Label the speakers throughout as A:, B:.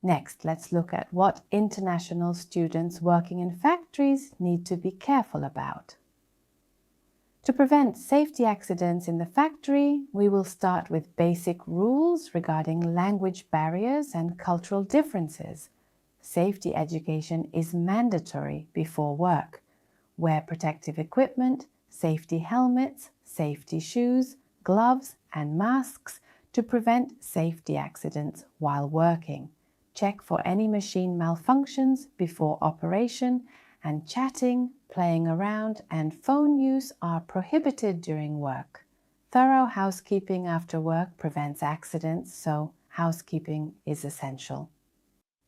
A: Next, let's look at what international students working in factories need to be careful about. To prevent safety accidents in the factory, we will start with basic rules regarding language barriers and cultural differences. Safety education is mandatory before work. Wear protective equipment, safety helmets, safety shoes, gloves, and masks to prevent safety accidents while working. Check for any machine malfunctions before operation, and chatting, playing around, and phone use are prohibited during work. Thorough housekeeping after work prevents accidents, so housekeeping is essential.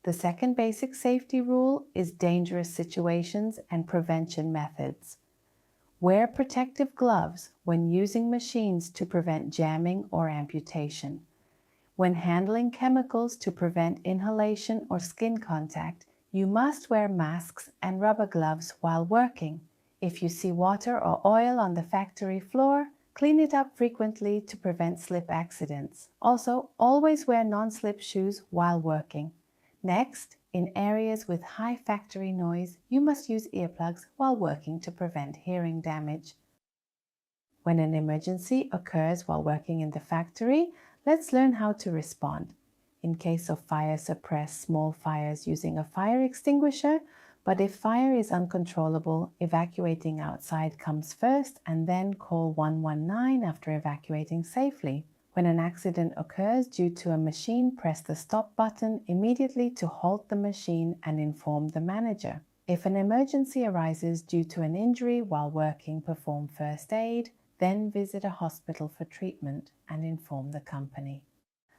A: The second basic safety rule is dangerous situations and prevention methods. Wear protective gloves when using machines to prevent jamming or amputation. When handling chemicals to prevent inhalation or skin contact, you must wear masks and rubber gloves while working. If you see water or oil on the factory floor, clean it up frequently to prevent slip accidents. Also, always wear non-slip shoes while working. Next, in areas with high factory noise, you must use earplugs while working to prevent hearing damage. When an emergency occurs while working in the factory, let's learn how to respond. In case of fire, suppress small fires using a fire extinguisher, but if fire is uncontrollable, evacuating outside comes first and then call 119 after evacuating safely. When an accident occurs due to a machine, press the stop button immediately to halt the machine and inform the manager. If an emergency arises due to an injury while working, perform first aid, then visit a hospital for treatment and inform the company.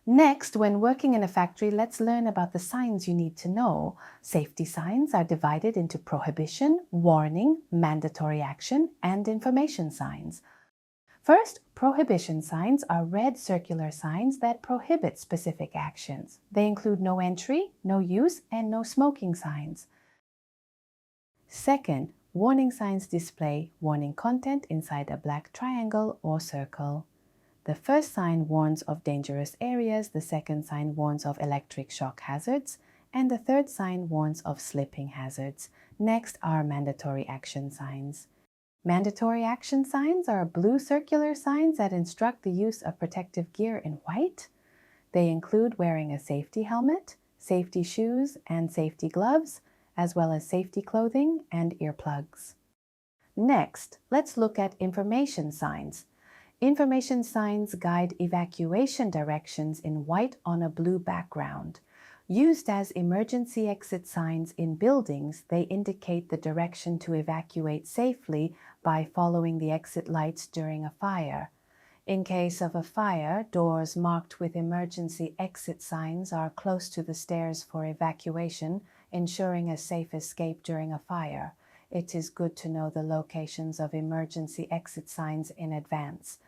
A: Next, when working in a factory, let's learn about the signs you need to know. Safety signs are divided into prohibition, warning, mandatory action, and information signs. First, prohibition signs are red circular signs that prohibit specific actions. They include no entry, no use, and no smoking signs. Second, warning signs display warning content inside a black triangle or circle. The first sign warns of dangerous areas, the second sign warns of electric shock hazards, and the third sign warns of slipping hazards. Next are mandatory action signs. Mandatory action signs are blue circular signs that instruct the use of protective gear in white. They include wearing a safety helmet, safety shoes, and safety gloves, as well as safety clothing and earplugs. Next, let's look at information signs. Information signs guide evacuation directions in white on a blue background. Used as emergency exit signs in buildings, they indicate the direction to evacuate safely by following the exit lights during a fire. In case of a fire, doors marked with emergency exit signs are close to the stairs for evacuation, ensuring a safe escape during a fire. It is good to know the locations of emergency exit signs in advance.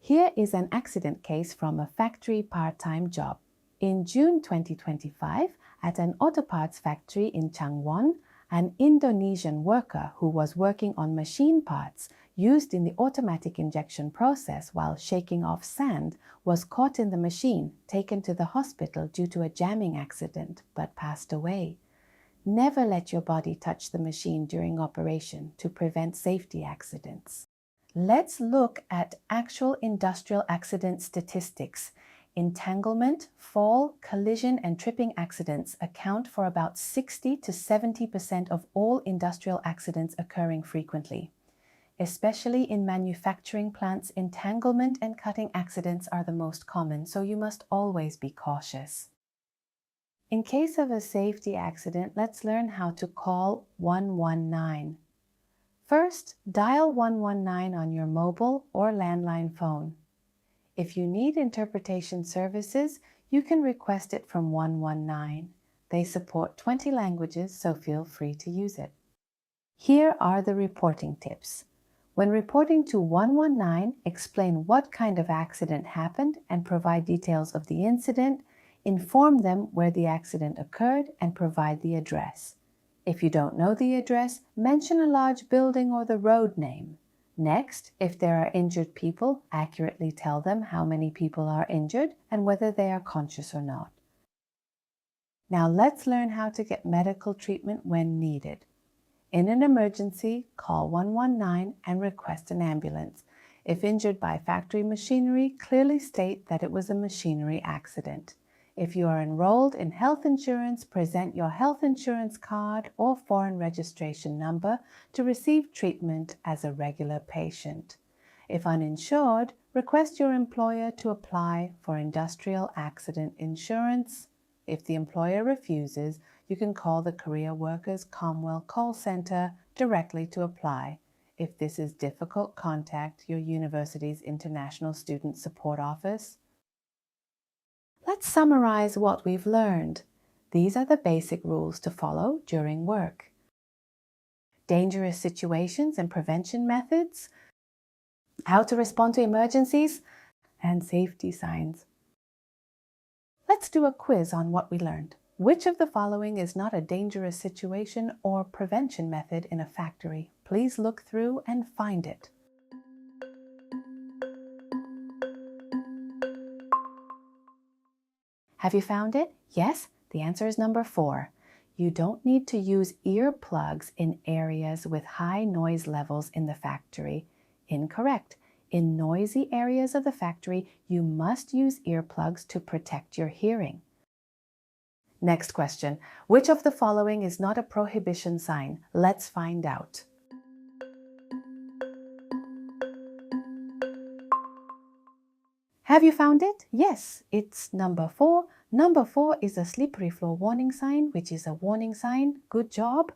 A: Here is an accident case from a factory part-time job. In June 2025, at an auto parts factory in Changwon, an Indonesian worker who was working on machine parts used in the automatic injection process while shaking off sand was caught in the machine, taken to the hospital due to a jamming accident, but passed away. Never let your body touch the machine during operation to prevent safety accidents. Let's look at actual industrial accident statistics. Entanglement, fall, collision, and tripping accidents account for about 60 to 70% of all industrial accidents occurring frequently. Especially in manufacturing plants, entanglement and cutting accidents are the most common, so you must always be cautious. In case of a safety accident, let's learn how to call 119. First, dial 119 on your mobile or landline phone. If you need interpretation services, you can request it from 119. They support 20 languages, so feel free to use it. Here are the reporting tips. When reporting to 119, explain what kind of accident happened and provide details of the incident. Inform them where the accident occurred and provide the address. If you don't know the address, mention a large building or the road name. Next, if there are injured people, accurately tell them how many people are injured and whether they are conscious or not. Now let's learn how to get medical treatment when needed. In an emergency, call 119 and request an ambulance. If injured by factory machinery, clearly state that it was a machinery accident. If you are enrolled in health insurance, present your health insurance card or foreign registration number to receive treatment as a regular patient. If uninsured, request your employer to apply for industrial accident insurance. If the employer refuses, you can call the Career Workers Commonwealth call center directly to apply. If this is difficult, contact your university's International Student Support Office. Let's summarize what we've learned. These are the basic rules to follow during work. Dangerous situations and prevention methods, how to respond to emergencies, and safety signs. Let's do a quiz on what we learned. Which of the following is not a dangerous situation or prevention method in a factory? Please look through and find it. Have you found it? Yes? The answer is number 4. You don't need to use earplugs in areas with high noise levels in the factory. Incorrect. In noisy areas of the factory, you must use earplugs to protect your hearing. Next question. Which of the following is not a prohibition sign? Let's find out. Have you found it? Yes, it's number 4. Number 4 is a slippery floor warning sign, which is a warning sign. Good job.